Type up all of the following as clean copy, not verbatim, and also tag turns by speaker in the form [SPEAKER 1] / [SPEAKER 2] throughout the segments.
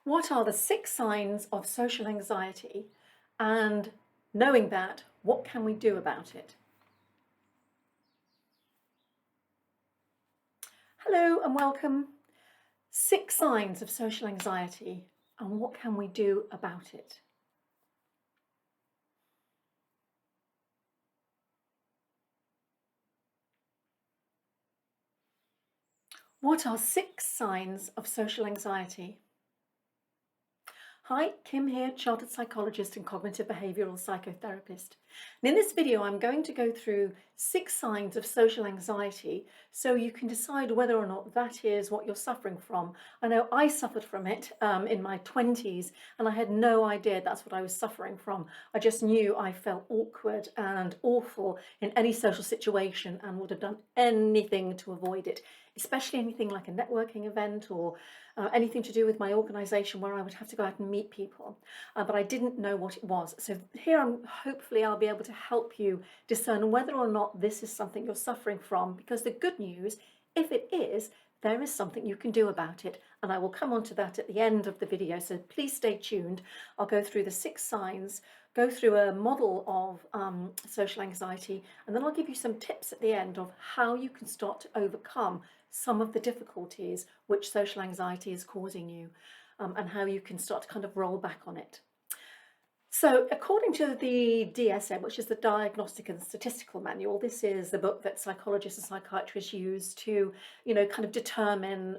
[SPEAKER 1] What are the 6 signs of social anxiety? And knowing that, what can we do about it? Hello and welcome. 6 signs of social anxiety and what can we do about it? What are 6 signs of social anxiety? Hi, Kim here, chartered psychologist and cognitive behavioural psychotherapist. And in this video, I'm going to go through 6 signs of social anxiety so you can decide whether or not that is what you're suffering from. I know I suffered from it in my 20s and I had no idea that's what I was suffering from. I just knew I felt awkward and awful in any social situation and would have done anything to avoid it, especially anything like a networking event or anything to do with my organisation where I would have to go out and meet people, but I didn't know what it was. So here, hopefully I'll be able to help you discern whether or not this is something you're suffering from, because the good news, if it is, there is something you can do about it, and I will come on to that at the end of the video, so please stay tuned. I'll go through the 6 signs, go through a model of social anxiety, and then I'll give you some tips at the end of how you can start to overcome some of the difficulties which social anxiety is causing you, and how you can start to kind of roll back on it. So according to the DSM, which is the Diagnostic and Statistical Manual, this is the book that psychologists and psychiatrists use to, kind of determine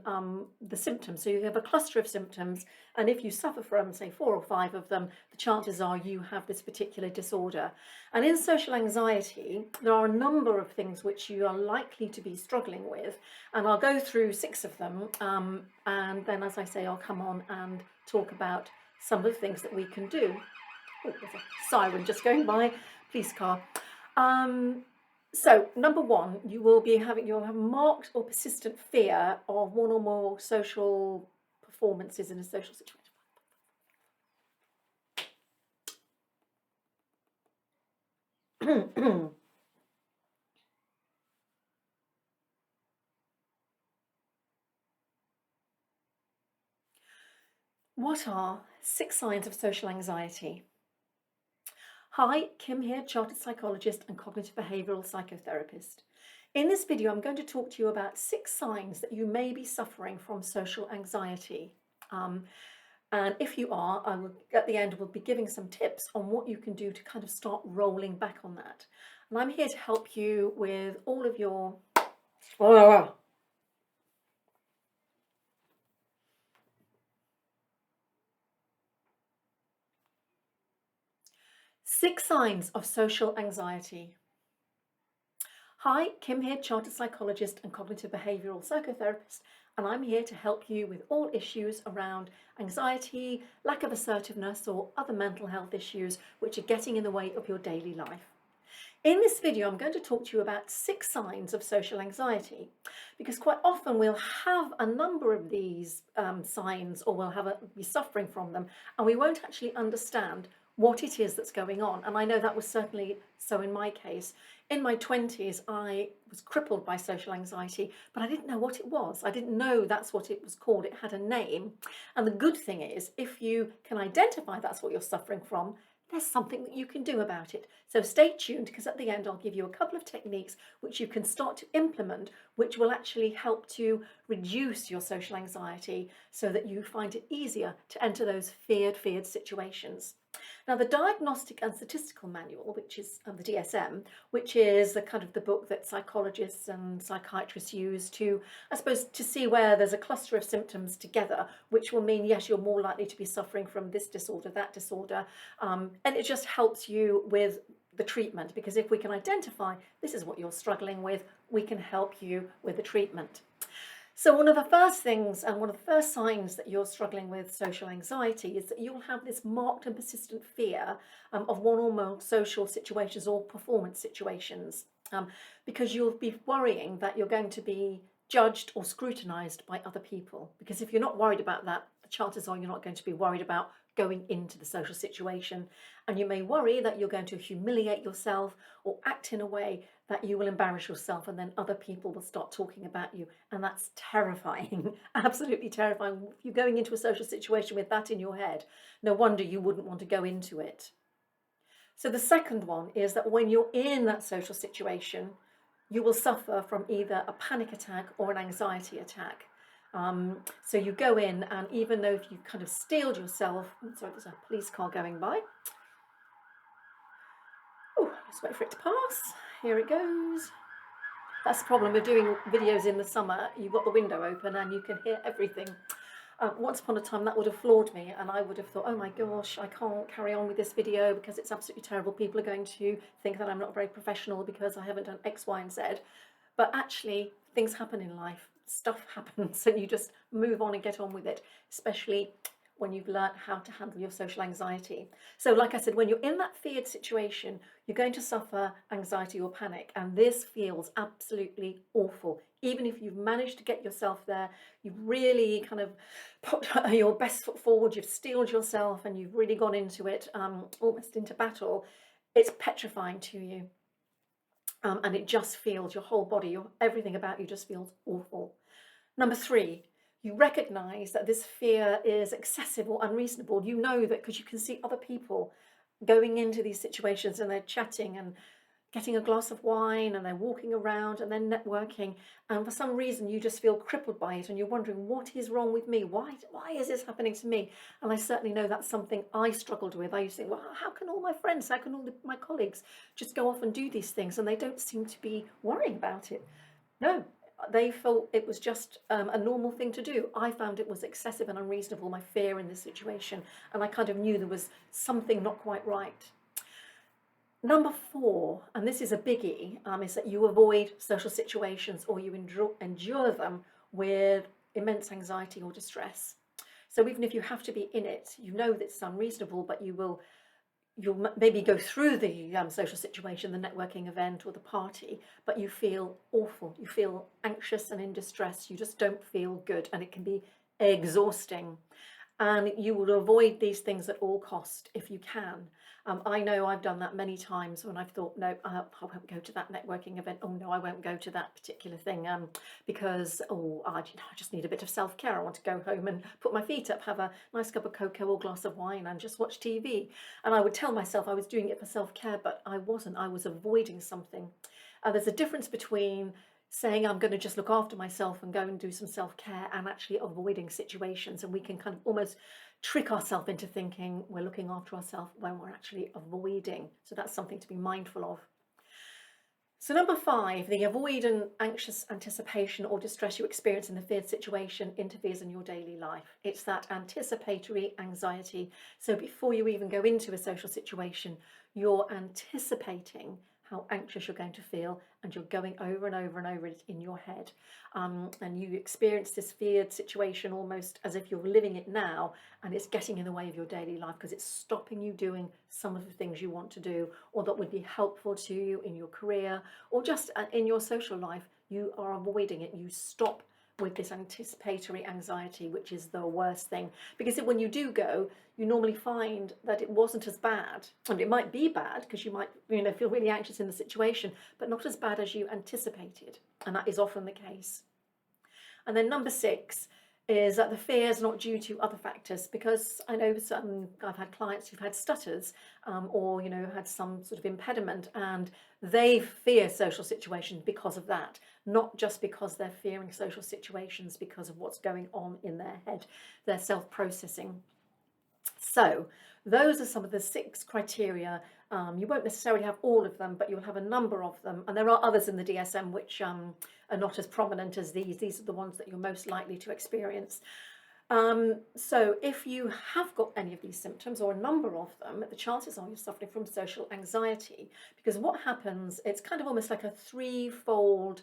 [SPEAKER 1] the symptoms. So you have a cluster of symptoms, and if you suffer from, say, 4 or 5 of them, the chances are you have this particular disorder. And in social anxiety, there are a number of things which you are likely to be struggling with, and I'll go through 6 of them, and then, as I say, I'll come on and talk about some of the things that we can do. Oh, there's a siren just going by, police car. So number 1, you'll have marked or persistent fear of one or more social performances in a social situation. What are 6 signs of social anxiety? Hi, Kim here, chartered psychologist and cognitive behavioural psychotherapist. In this video, I'm going to talk to you about 6 signs that you may be suffering from social anxiety. And if you are, at the end, we'll be giving some tips on what you can do to kind of start rolling back on that. And I'm here to help you with all of your... 6 signs of social anxiety. Hi, Kim here, chartered psychologist and cognitive behavioural psychotherapist, and I'm here to help you with all issues around anxiety, lack of assertiveness, or other mental health issues which are getting in the way of your daily life. In this video, I'm going to talk to you about 6 signs of social anxiety, because quite often we'll have a number of these signs, or we'll be suffering from them, and we won't actually understand what it is that's going on. And I know that was certainly so in my case. In my 20s, I was crippled by social anxiety, but I didn't know what it was. I didn't know that's what it was called. It had a name. And the good thing is, if you can identify that's what you're suffering from, there's something that you can do about it. So stay tuned, because at the end I'll give you a couple of techniques which you can start to implement, which will actually help to reduce your social anxiety so that you find it easier to enter those feared situations. Now, the Diagnostic and Statistical Manual, which is the DSM, which is the kind of the book that psychologists and psychiatrists use to, I suppose, to see where there's a cluster of symptoms together, which will mean, yes, you're more likely to be suffering from this disorder, that disorder, and it just helps you with the treatment, because if we can identify this is what you're struggling with, we can help you with the treatment. So one of the first things and one of the first signs that you're struggling with social anxiety is that you'll have this marked and persistent fear of one or more social situations or performance situations, because you'll be worrying that you're going to be judged or scrutinised by other people. Because if you're not worried about that, the chances are you're not going to be worried about going into the social situation. And you may worry that you're going to humiliate yourself or act in a way that you will embarrass yourself, and then other people will start talking about you. And that's terrifying, absolutely terrifying. If you're going into a social situation with that in your head, no wonder you wouldn't want to go into it. So the second one is that when you're in that social situation, you will suffer from either a panic attack or an anxiety attack. So you go in, and even though if you've kind of steeled yourself, sorry, there's a police car going by. Oh, just wait for it to pass. Here it goes. That's the problem with doing videos in the summer. You've got the window open and you can hear everything. Once upon a time that would have floored me, and I would have thought, oh my gosh, I can't carry on with this video because it's absolutely terrible. People are going to think that I'm not very professional because I haven't done X, Y, and Z. But actually, things happen in life. Stuff happens, and you just move on and get on with it, especially when you've learned how to handle your social anxiety. So like I said, when you're in that feared situation, you're going to suffer anxiety or panic, and this feels absolutely awful. Even if you've managed to get yourself there, you've really kind of put your best foot forward, you've steeled yourself, and you've really gone into it, almost into battle, it's petrifying to you. And it just feels, your whole body, everything about you just feels awful. Number 3, you recognize that this fear is excessive or unreasonable. You know that because you can see other people going into these situations, and they're chatting and getting a glass of wine, and they're walking around and they're networking, and for some reason you just feel crippled by it, and you're wondering, what is wrong with me? Why is this happening to me? And I certainly know that's something I struggled with. I used to think, well, how can all my friends, how can all my colleagues just go off and do these things, and they don't seem to be worrying about it? No, they felt it was just a normal thing to do. I found it was excessive and unreasonable, my fear in this situation, and I kind of knew there was something not quite right. Number 4, and this is a biggie, is that you avoid social situations, or you endure them with immense anxiety or distress. So even if you have to be in it, you know that it's unreasonable, but you'll maybe go through the social situation, the networking event or the party, but you feel awful, you feel anxious and in distress, you just don't feel good, and it can be exhausting. And you will avoid these things at all cost if you can. I know I've done that many times when I've thought, no, I won't go to that networking event. Oh no, I won't go to that particular thing because, I just need a bit of self-care. I want to go home and put my feet up, have a nice cup of cocoa or glass of wine, and just watch TV. And I would tell myself I was doing it for self-care, but I wasn't. I was avoiding something. There's a difference between saying I'm going to just look after myself and go and do some self-care, and actually avoiding situations. And we can kind of almost trick ourselves into thinking we're looking after ourselves when we're actually avoiding. So that's something to be mindful of. So number 5, the avoidant anxious anticipation or distress you experience in the feared situation interferes in your daily life. It's that anticipatory anxiety. So before you even go into a social situation, you're anticipating how anxious you're going to feel, and you're going over and over and over it in your head. And you experience this feared situation almost as if you're living it now, and it's getting in the way of your daily life because it's stopping you doing some of the things you want to do, or that would be helpful to you in your career, or just in your social life. You are avoiding it. You stop with this anticipatory anxiety, which is the worst thing, because when you do go, you normally find that it wasn't as bad, and it might be bad because you might feel really anxious in the situation, but not as bad as you anticipated, and that is often the case. And then number 6 is that the fear is not due to other factors, because I know I've had clients who've had stutters or had some sort of impediment, and they fear social situations because of that, not just because they're fearing social situations because of what's going on in their head, their self-processing. So those are some of the 6 criteria. You won't necessarily have all of them, but you'll have a number of them. And there are others in the DSM which are not as prominent as these. These are the ones that you're most likely to experience. So if you have got any of these symptoms, or a number of them, the chances are you're suffering from social anxiety, because what happens, it's kind of almost like a threefold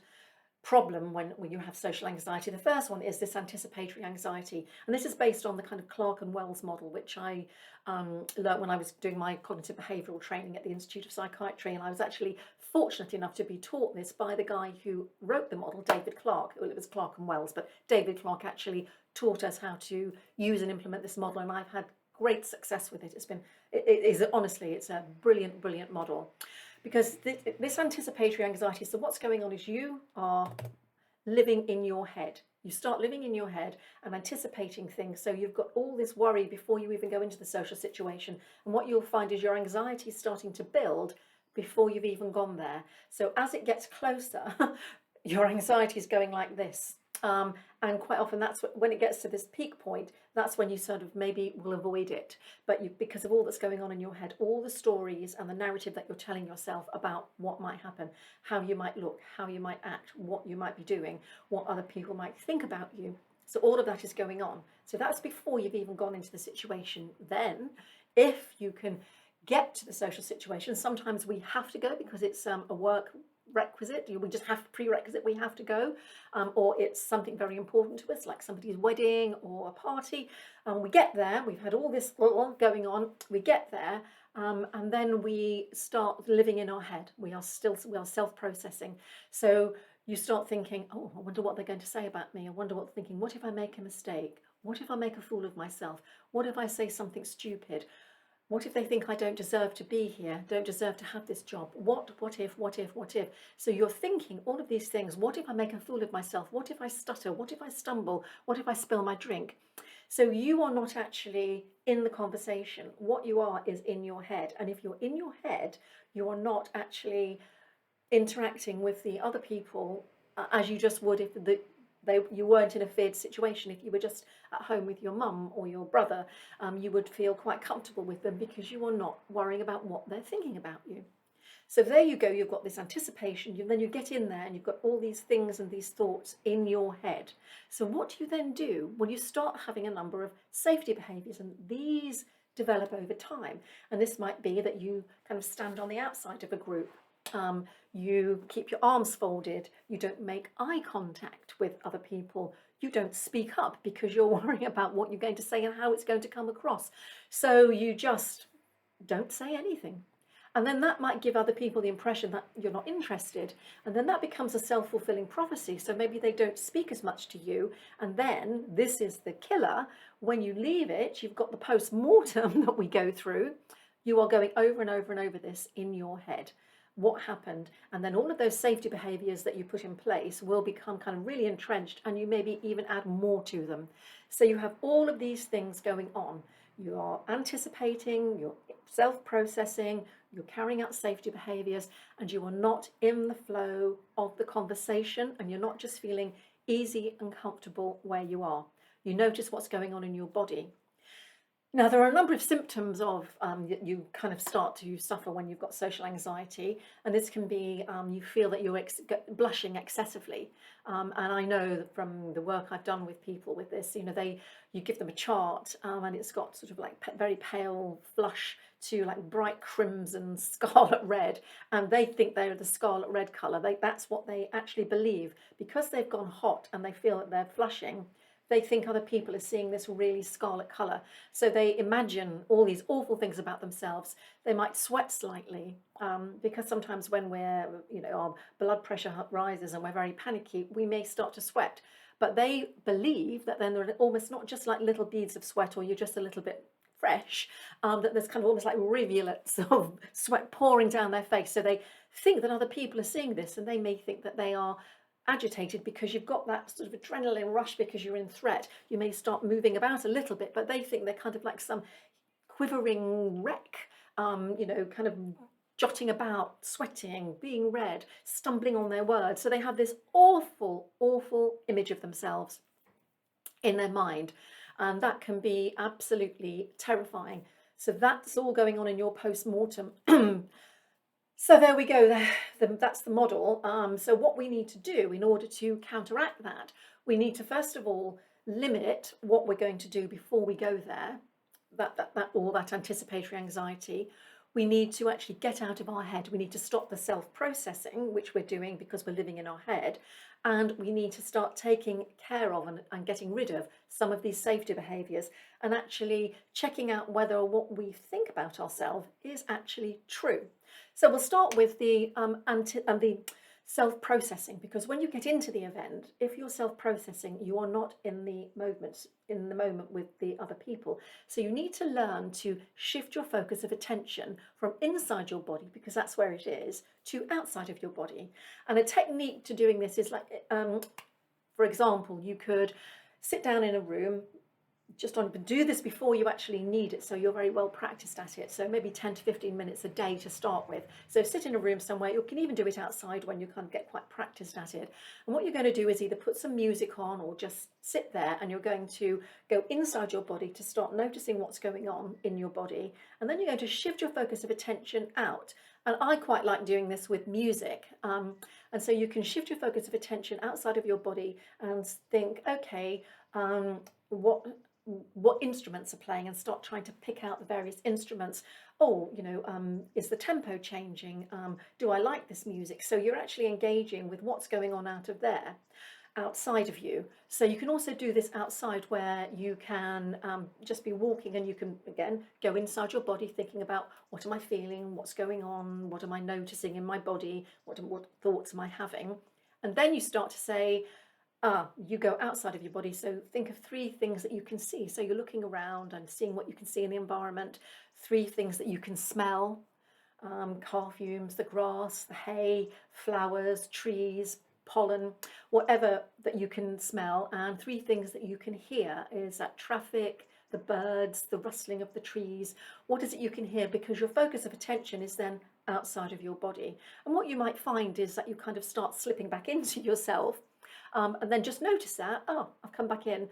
[SPEAKER 1] problem when you have social anxiety. The first one is this anticipatory anxiety, and this is based on the kind of Clark and Wells model, which I learned when I was doing my cognitive behavioural training at the Institute of Psychiatry, and I was actually fortunate enough to be taught this by the guy who wrote the model, David Clark. Well, it was Clark and Wells, but David Clark actually taught us how to use and implement this model, and I've had great success with it. It is honestly, it's a brilliant, brilliant model, because this anticipatory anxiety. So what's going on is you are living in your head. You start living in your head and anticipating things. So you've got all this worry before you even go into the social situation. And what you'll find is your anxiety is starting to build before you've even gone there. So as it gets closer, your anxiety is going like this. And quite often that's when it gets to this peak point, that's when you sort of maybe will avoid it. But because of all that's going on in your head, all the stories and the narrative that you're telling yourself about what might happen, how you might look, how you might act, what you might be doing, what other people might think about you. So all of that is going on. So that's before you've even gone into the situation. Then, if you can get to the social situation, sometimes we have to go because it's a work requisite, we just have prerequisite, we have to go, or it's something very important to us, like somebody's wedding or a party. We get there, we've had all this going on, we get there, and then we start living in our head. We are self-processing. So you start thinking, oh, I wonder what they're going to say about me. I wonder what they're thinking. What if I make a mistake? What if I make a fool of myself? What if I say something stupid? What if they think I don't deserve to be here, don't deserve to have this job? What if? So you're thinking all of these things. What if I make a fool of myself? What if I stutter? What if I stumble? What if I spill my drink? So you are not actually in the conversation. What you are is in your head. And if you're in your head, you are not actually interacting with the other people as you just would if you weren't in a feared situation. If you were just at home with your mum or your brother, you would feel quite comfortable with them because you are not worrying about what they're thinking about you. So there you go, you've got this anticipation, then you get in there and you've got all these things and these thoughts in your head. So what do you then do? Well, you start having a number of safety behaviours, and these develop over time. And this might be that you kind of stand on the outside of a group. You keep your arms folded, you don't make eye contact with other people, you don't speak up because you're worrying about what you're going to say and how it's going to come across. So you just don't say anything. And then that might give other people the impression that you're not interested. And then that becomes a self-fulfilling prophecy. So maybe they don't speak as much to you. And then this is the killer. When you leave it, you've got the post-mortem that we go through. You are going over and over and over this in your head. What happened? And then all of those safety behaviours that you put in place will become kind of really entrenched, and you maybe even add more to them. So you have all of these things going on. You are anticipating, you're self-processing, you're carrying out safety behaviours, and you are not in the flow of the conversation, and you're not just feeling easy and comfortable where you are. You notice what's going on in your body. Now, there are a number of symptoms of you kind of start to suffer when you've got social anxiety, and this can be you feel that you're blushing excessively. And I know from the work I've done with people with this, you give them a chart, and it's got sort of like very pale flush to like bright crimson, scarlet red, and they think they're the scarlet red colour. That's what they actually believe, because they've gone hot and they feel that they're flushing. They think other people are seeing this really scarlet colour. So they imagine all these awful things about themselves. They might sweat slightly because sometimes when our blood pressure rises and we're very panicky, we may start to sweat. But they believe that then they're almost not just like little beads of sweat, or you're just a little bit fresh, that there's kind of almost like rivulets of sweat pouring down their face. So they think that other people are seeing this, and they may think that they are agitated because you've got that sort of adrenaline rush because you're in threat. You may start moving about a little bit, but they think they're kind of like some quivering wreck, kind of jotting about, sweating, being red, stumbling on their words. So they have this awful, awful image of themselves in their mind, and that can be absolutely terrifying. So that's all going on in your post-mortem. So there we go, that's the model. So what we need to do in order to counteract that, we need to first of all limit what we're going to do before we go there, all that anticipatory anxiety. We need to actually get out of our head. We need to stop the self-processing, which we're doing because we're living in our head. And we need to start taking care of and getting rid of some of these safety behaviours, and actually checking out whether what we think about ourselves is actually true. So we'll start with the self-processing, because when you get into the event, if you're self-processing, you are not in the moment with the other people. So you need to learn to shift your focus of attention from inside your body, because that's where it is, to outside of your body. And a technique to doing this is like, for example, you could sit down in a room, do this before you actually need it, so you're very well practiced at it. So maybe 10 to 15 minutes a day to start with. So sit in a room somewhere. You can even do it outside when you kind of get quite practiced at it. And what you're going to do is either put some music on or just sit there, and you're going to go inside your body to start noticing what's going on in your body. And then you're going to shift your focus of attention out. And I quite like doing this with music. And so you can shift your focus of attention outside of your body and think, okay, what instruments are playing, and start trying to pick out the various instruments. Oh, is the tempo changing? Do I like this music? So you're actually engaging with what's going on out of there, outside of you. So you can also do this outside, where you can just be walking, and you can again go inside your body, thinking about, what am I feeling, what's going on, what am I noticing in my body, what thoughts am I having. And then you start to say, you go outside of your body. So think of 3 things that you can see. So you're looking around and seeing what you can see in the environment. 3 things that you can smell: car fumes, the grass, the hay, flowers, trees, pollen, whatever that you can smell. And 3 things that you can hear is that traffic, the birds, the rustling of the trees. What is it you can hear? Because your focus of attention is then outside of your body. And what you might find is that you kind of start slipping back into yourself. And then just notice that, I've come back in,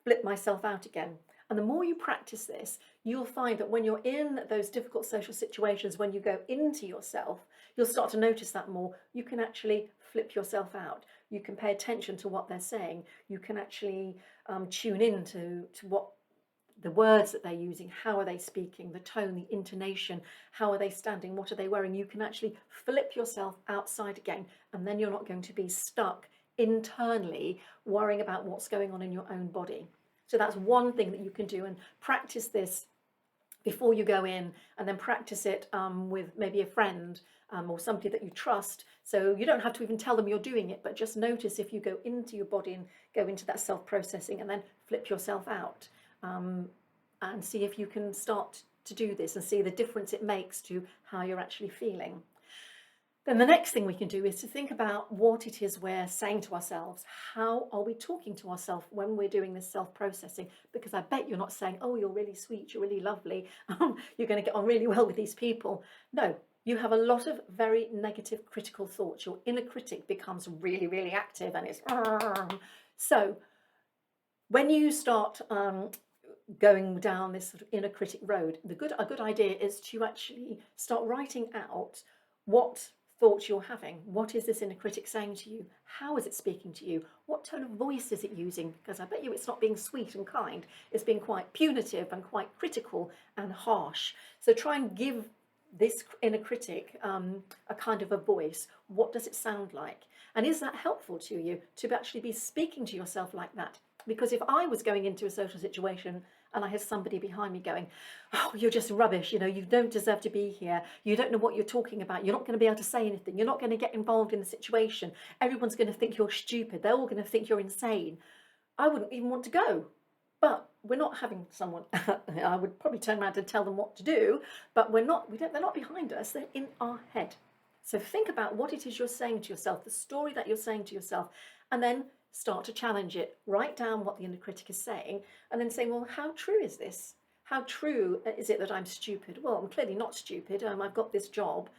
[SPEAKER 1] flip myself out again. And the more you practice this, you'll find that when you're in those difficult social situations, when you go into yourself, you'll start to notice that more. You can actually flip yourself out. You can pay attention to what they're saying. You can actually tune in to what the words that they're using, how are they speaking, the tone, the intonation, how are they standing, what are they wearing. You can actually flip yourself outside again, and then you're not going to be stuck internally worrying about what's going on in your own body. So that's one thing that you can do, and practice this before you go in, and then practice it with maybe a friend or somebody that you trust. So you don't have to even tell them you're doing it, but just notice if you go into your body and go into that self-processing, and then flip yourself out, and see if you can start to do this and see the difference it makes to how you're actually feeling. Then the next thing we can do is to think about what it is we're saying to ourselves. How are we talking to ourselves when we're doing this self-processing? Because I bet you're not saying, oh, you're really sweet, you're really lovely, you're going to get on really well with these people. No, you have a lot of very negative, critical thoughts. Your inner critic becomes really, really active, and it's so when you start going down this sort of inner critic road, a good idea is to actually start writing out what thoughts you're having. What is this inner critic saying to you? How is it speaking to you? What tone of voice is it using? Because I bet you it's not being sweet and kind. It's being quite punitive and quite critical and harsh. So try and give this inner critic a kind of a voice. What does it sound like? And is that helpful to you to actually be speaking to yourself like that? Because if I was going into a social situation and I had somebody behind me going, oh, you're just rubbish, you don't deserve to be here, you don't know what you're talking about, you're not going to be able to say anything, you're not going to get involved in the situation, everyone's going to think you're stupid, they're all going to think you're insane, I wouldn't even want to go. But we're not having someone, I would probably turn around and tell them what to do, but they're not behind us, they're in our head. So think about what it is you're saying to yourself, the story that you're saying to yourself, and then start to challenge it. Write down what the inner critic is saying, and then say, well, how true is this? How true is it that I'm stupid? Well, I'm clearly not stupid. I've got this job,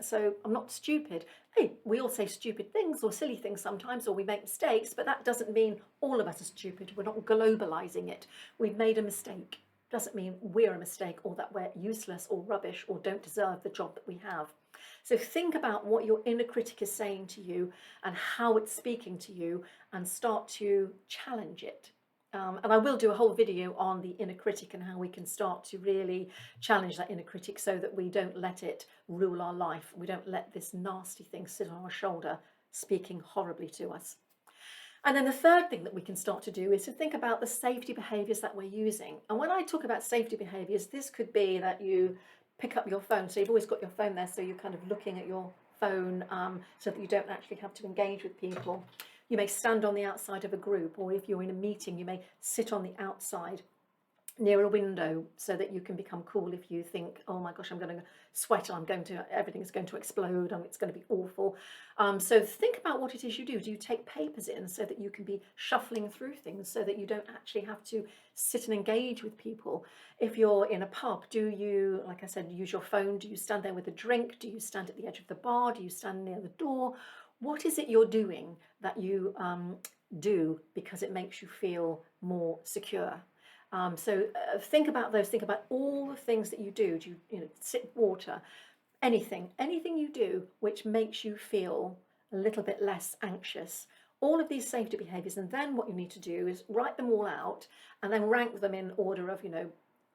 [SPEAKER 1] so I'm not stupid. Hey, we all say stupid things or silly things sometimes, or we make mistakes, but that doesn't mean all of us are stupid. We're not globalizing it. We've made a mistake. Doesn't mean we're a mistake, or that we're useless or rubbish or don't deserve the job that we have. So think about what your inner critic is saying to you and how it's speaking to you, and start to challenge it. And I will do a whole video on the inner critic and how we can start to really challenge that inner critic so that we don't let it rule our life. We don't let this nasty thing sit on our shoulder speaking horribly to us. And then the third thing that we can start to do is to think about the safety behaviours that we're using. And when I talk about safety behaviours, this could be that you pick up your phone. So you've always got your phone there, so you're kind of looking at your phone so that you don't actually have to engage with people. You may stand on the outside of a group, or if you're in a meeting, you may sit on the outside near a window so that you can become cool if you think, oh my gosh, I'm going to sweat, everything's going to explode, it's going to be awful. So think about what it is you do. Do you take papers in so that you can be shuffling through things so that you don't actually have to sit and engage with people? If you're in a pub, do you, like I said, use your phone? Do you stand there with a drink? Do you stand at the edge of the bar? Do you stand near the door? What is it you're doing that you do because it makes you feel more secure? So think about those. Think about all the things that you do. Do you sip water? Anything you do which makes you feel a little bit less anxious. All of these safety behaviours, and then what you need to do is write them all out and then rank them in order of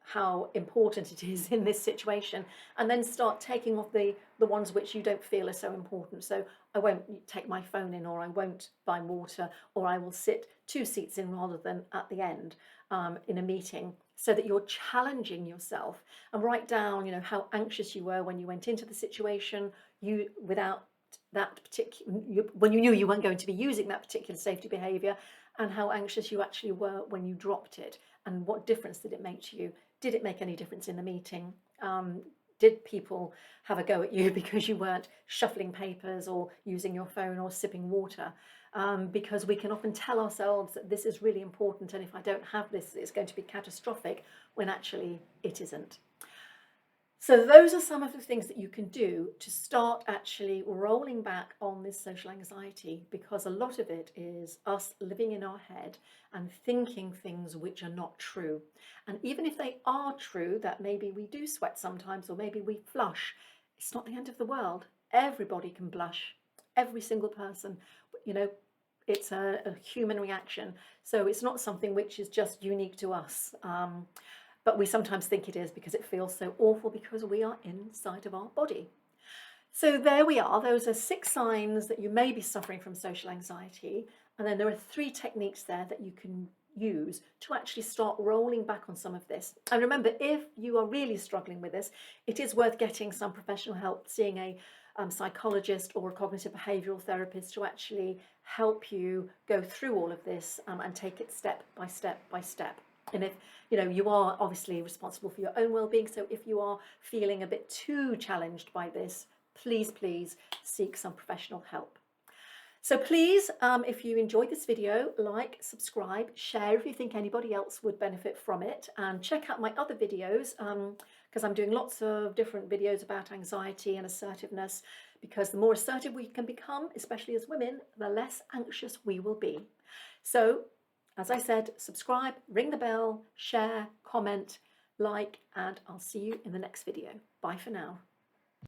[SPEAKER 1] how important it is in this situation, and then start taking off the ones which you don't feel are so important. So I won't take my phone in, or I won't buy water, or I will sit 2 seats in rather than at the end in a meeting, so that you're challenging yourself. And write down how anxious you were when you went into the situation, without that particular, when you knew you weren't going to be using that particular safety behaviour, and how anxious you actually were when you dropped it, and what difference did it make to you. Did it make any difference in the meeting? Did people have a go at you because you weren't shuffling papers or using your phone or sipping water? Because we can often tell ourselves that this is really important, and if I don't have this, it's going to be catastrophic, when actually it isn't. So those are some of the things that you can do to start actually rolling back on this social anxiety, because a lot of it is us living in our head and thinking things which are not true. And even if they are true, that maybe we do sweat sometimes, or maybe we flush, it's not the end of the world. Everybody can blush, every single person. It's a human reaction. So it's not something which is just unique to us. But we sometimes think it is, because it feels so awful because we are inside of our body. So there we are. Those are 6 signs that you may be suffering from social anxiety. And then there are 3 techniques there that you can use to actually start rolling back on some of this. And remember, if you are really struggling with this, it is worth getting some professional help, seeseeing a psychologist or a cognitive behavioural therapist to actually help you go through all of this and take it step by step by step. And if you are obviously responsible for your own well-being, so if you are feeling a bit too challenged by this, please seek some professional help. So please, if you enjoyed this video, like, subscribe, share if you think anybody else would benefit from it, and check out my other videos, because I'm doing lots of different videos about anxiety and assertiveness, because the more assertive we can become, especially as women, the less anxious we will be. So, as I said, subscribe, ring the bell, share, comment, like, and I'll see you in the next video. Bye for now.